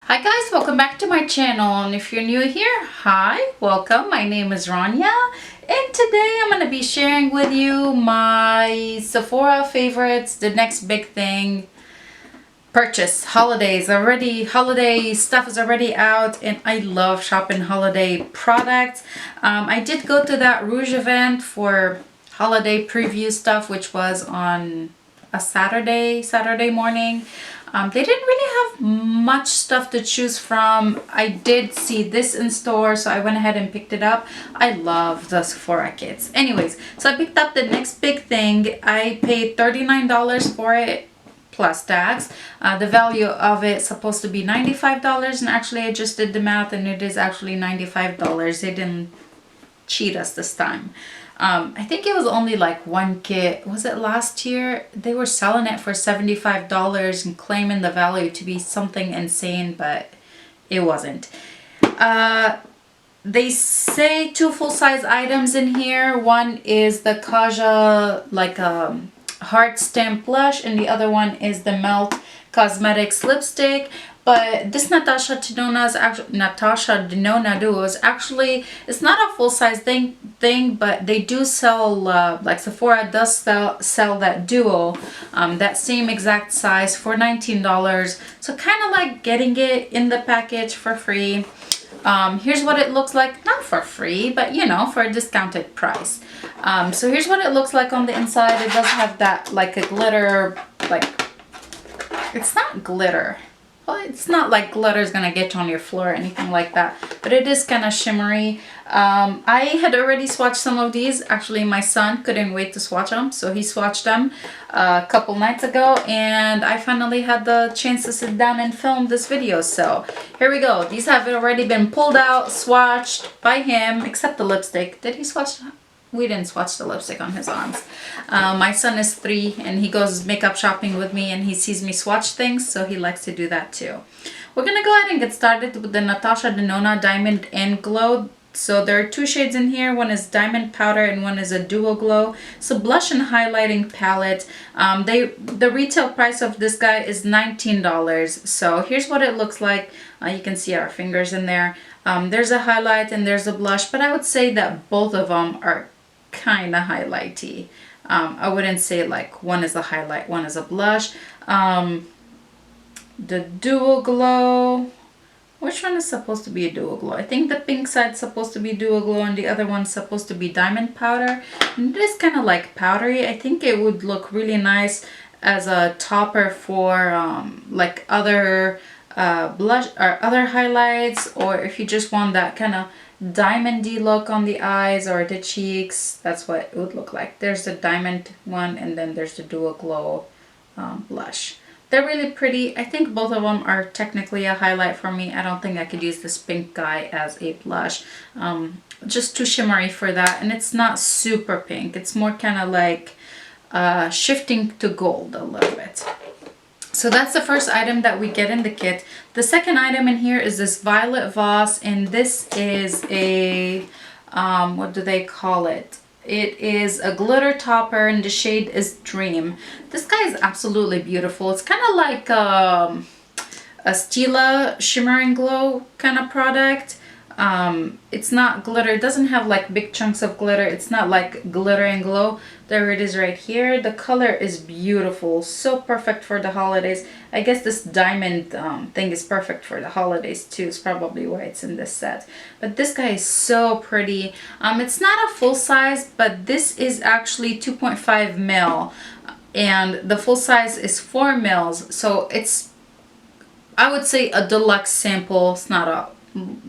Hi guys, welcome back to my channel, and if you're new here, hi, welcome. My name is Rania, and today I'm going to be sharing with you my Sephora favorites, the next big thing, purchase. Holiday stuff is already out, and I love shopping holiday products. I did go to that Rouge event for holiday preview stuff, which was on a Saturday morning. They didn't really have much stuff to choose from. I did see this in store, so I went ahead and picked it up. I love the Sephora kits. Anyways, so I picked up the next big thing. I paid $39 for it plus tax. The value of it is supposed to be $95, and actually I just did the math and it is actually $95. They didn't cheat us this time. I think it was only like one kit. Was it last year? They were selling it for $75 and claiming the value to be something insane, but it wasn't. They say two full-size items in here. One is the Kasha heart stamp blush, and the other one is the Melt Cosmetics lipstick. But this Natasha Nona duo is actually, it's not a full-size thing, but they do sell, like Sephora does sell that duo, that same exact size for $19. So kind of like getting it in the package for free. Here's what it looks like, not for free, but you know, for a discounted price. So here's what it looks like on the inside. It does have that like a glitter, like, it's not glitter. Well, it's not like glitter is gonna get on your floor or anything like that, but it is kind of shimmery. I had already swatched some of these. Actually, my son couldn't wait to swatch them, so he swatched them a couple nights ago, and I finally had the chance to sit down and film this video. So here we go. These have already been pulled out, swatched by him, except the lipstick. Did he swatch? We didn't swatch the lipstick on his arms. My son is 3 and he goes makeup shopping with me, and he sees me swatch things, so he likes to do that too. We're gonna go ahead and get started with the Natasha Nona Diamond and Glow. So there are 2 shades in here. One is Diamond Powder and one is a Duo Glow. So blush and highlighting palette. The retail price of this guy is $19. So here's what it looks like. You can see our fingers in there. There's a highlight and there's a blush, but I would say that both of them are kind of highlighty. I wouldn't say like one is a highlight, one is a blush. The Duo Glow, which one is supposed to be a Duo Glow? I think the pink side's supposed to be Duo Glow and the other one's supposed to be Diamond Powder. And it is kind of like powdery. I think it would look really nice as a topper for like other blush or other highlights, or if you just want that kind of diamondy look on the eyes or the cheeks. That's what it would look like. There's the diamond one, and then there's the Duo Glow blush. They're really pretty. I think both of them are technically a highlight for me. I don't think I could use this pink guy as a blush. Just too shimmery for that, and it's not super pink. It's more kind of like shifting to gold a little bit. So that's the first item that we get in the kit. The second item in here is this Violet Voss, and this is a, what do they call it? It is a glitter topper, and the shade is Dream. This guy is absolutely beautiful. It's kind of like a Stila Shimmer and Glow kind of product. It's not glitter. It doesn't have like big chunks of glitter. It's not like glitter and glow. There it is right here. The color is beautiful. So perfect for the holidays. I guess this diamond thing is perfect for the holidays too. It's probably why it's in this set. But this guy is so pretty. It's not a full size, but this is actually 2.5 mil. And the full size is 4 mils. So it's, I would say, a deluxe sample. It's not a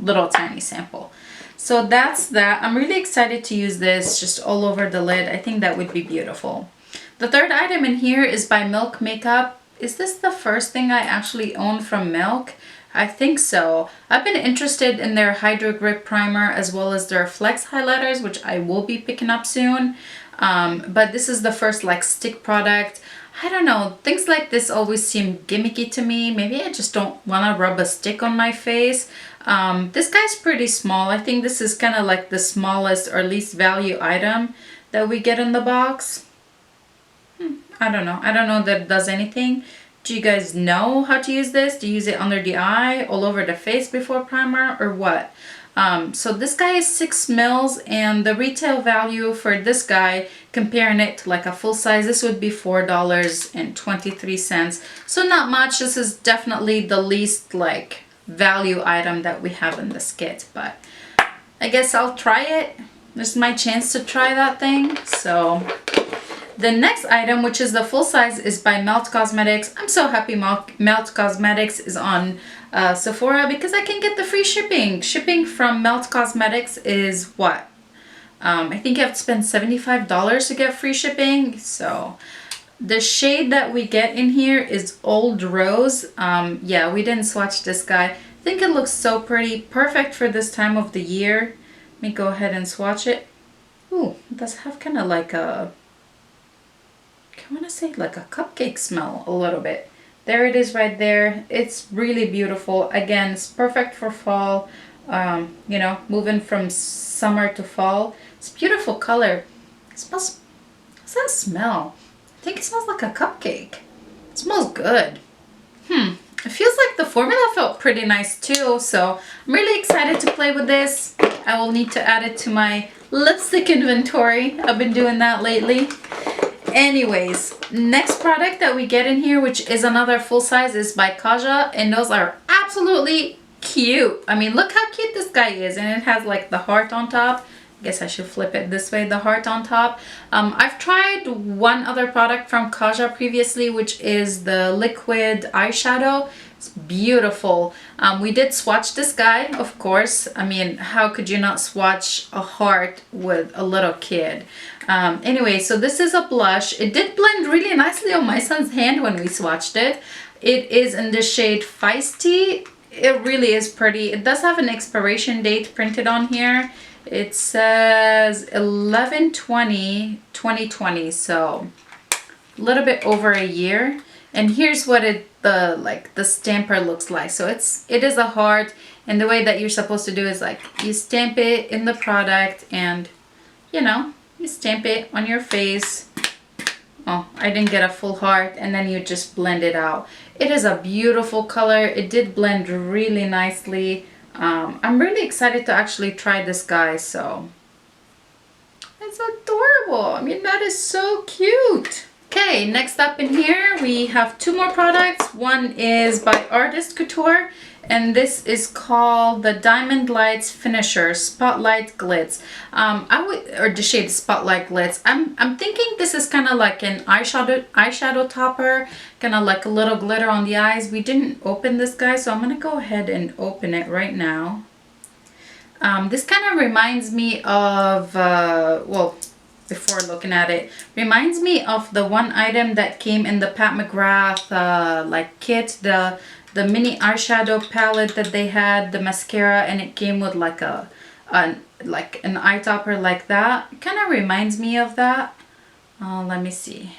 little tiny sample. So that's that. I'm really excited to use this just all over the lid. I think that would be beautiful. The third item in here is by Milk Makeup. Is this the first thing I actually own from Milk? I think so. I've been interested in their Hydro Grip Primer as well as their Flex Highlighters, which I will be picking up soon. But this is the first like stick product. I don't know, things like this always seem gimmicky to me. Maybe I just don't want to rub a stick on my face. This guy's pretty small. I think this is kind of like the smallest or least value item that we get in the box. I don't know. I don't know that it does anything. Do you guys know how to use this? Do you use it under the eye, all over the face before primer, or what? So this guy is 6 mils, and the retail value for this guy, comparing it to like a full size, this would be $4.23. So not much. This is definitely the least like value item that we have in this kit, but I guess I'll try it. This is my chance to try that thing. So the next item, which is the full size, is by Melt Cosmetics. I'm so happy Melt Cosmetics is on Sephora because I can get the free shipping. Shipping from Melt Cosmetics is what? I think you have to spend $75 to get free shipping. So the shade that we get in here is Old Rose. Yeah, we didn't swatch this guy. I think it looks so pretty. Perfect for this time of the year. Let me go ahead and swatch it. Ooh, it does have kind of like a, I want to say like a cupcake smell a little bit. There it is right there. It's really beautiful. Again, it's perfect for fall. You know, moving from summer to fall. It's beautiful color. It smells, what's that smell? I think it smells like a cupcake. It smells good. It feels like the formula felt pretty nice too, so I'm really excited to play with this. I will need to add it to my lipstick inventory. I've been doing that lately. Anyways, next product that we get in here, which is another full size, is by Kasha, and those are absolutely cute. I mean, look how cute this guy is, and it has like the heart on top. I guess I should flip it this way, the heart on top. I've tried one other product from Kasha previously, which is the liquid eyeshadow. It's beautiful. We did swatch this guy, of course. I mean, how could you not swatch a heart with a little kid? Anyway, so this is a blush. It did blend really nicely on my son's hand when we swatched it. It is in the shade Feisty. It really is pretty. It does have an expiration date printed on here. It says 11/20/2020, so a little bit over a year. And here's what the stamper looks like. So it is a heart, and the way that you're supposed to do is like you stamp it in the product, and you know, you stamp it on your face. Oh, I didn't get a full heart, and then you just blend it out. It is a beautiful color. It did blend really nicely. I'm really excited to actually try this guy, so it's adorable. I mean, that is so cute. Okay, next up in here we have two more products. One is by Artist Couture, and this is called the Diamond Lights Finisher Spotlight Glitz. Or the shade Spotlight Glitz. I'm thinking this is kind of like an eyeshadow topper, kind of like a little glitter on the eyes. We didn't open this guy, so I'm gonna go ahead and open it right now. This kind of reminds me of well, before looking at it, reminds me of the one item that came in the Pat McGrath like kit, the mini eyeshadow palette that they had, the mascara, and it came with like like an eye topper like that. It kind of reminds me of that. Let me see.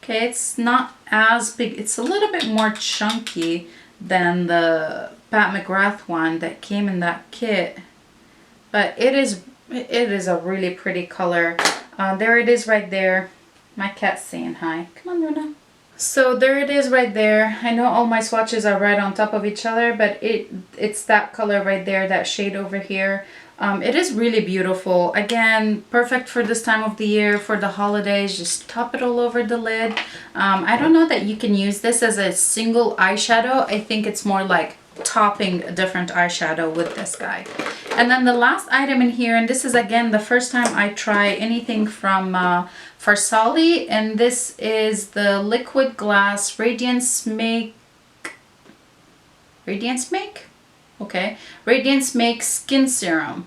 Okay, it's not as big. It's a little bit more chunky than the Pat McGrath one that came in that kit, but it is a really pretty color. There it is right there. My cat's saying hi. Come on, Luna. So there it is right there. I know all my swatches are right on top of each other, but it's that color right there, that shade over here. It is really beautiful. Again, perfect for this time of the year, for the holidays. Just top it all over the lid. I don't know that you can use this as a single eyeshadow. I think it's more like topping a different eyeshadow with this guy. And then the last item in here, and this is again the first time I try anything from Farsali, and this is the Liquid Glass Radiance Make? Okay, Radiance Make Skin Serum.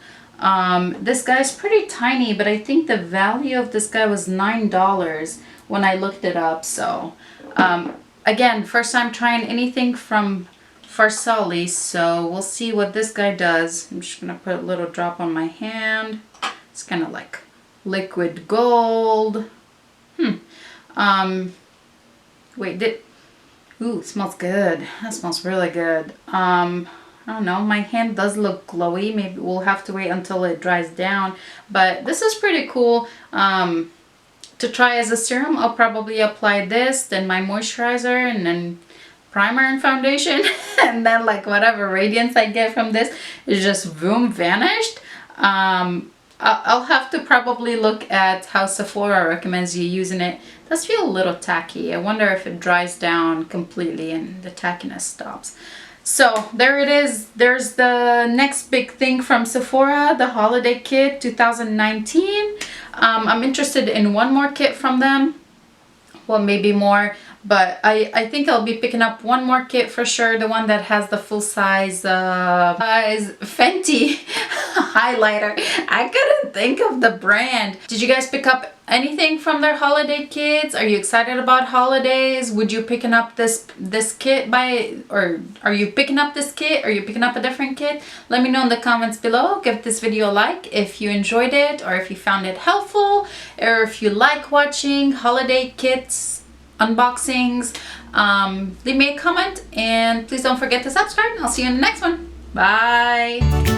This guy's pretty tiny, but I think the value of this guy was $9 when I looked it up. So again, first time trying anything from Farsali, so we'll see what this guy does. I'm just gonna put a little drop on my hand. It's kind of like liquid gold. Wait, ooh, it smells good. That smells really good. I don't know, my hand does look glowy. Maybe we'll have to wait until it dries down, but this is pretty cool. to try as a serum, I'll probably apply this, then my moisturizer, and then primer and foundation. And then like whatever radiance I get from this is just boom, vanished. I'll have to probably look at how Sephora recommends you using it. It does feel a little tacky. I wonder if it dries down completely and the tackiness stops. So there it is. There's the next big thing from Sephora, the holiday kit 2019. I'm interested in one more kit from them. Well, maybe more, but I think I'll be picking up one more kit for sure, the one that has the full size Fenty highlighter. I couldn't think of the brand. Did you guys pick up anything from their holiday kits? Are you excited about holidays? Would you picking up this kit or are you picking up this kit? Are you picking up a different kit? Let me know in the comments below. Give this video a like if you enjoyed it, or if you found it helpful, or if you like watching holiday kits unboxings. Leave me a comment, and please don't forget to subscribe, and I'll see you in the next one. Bye.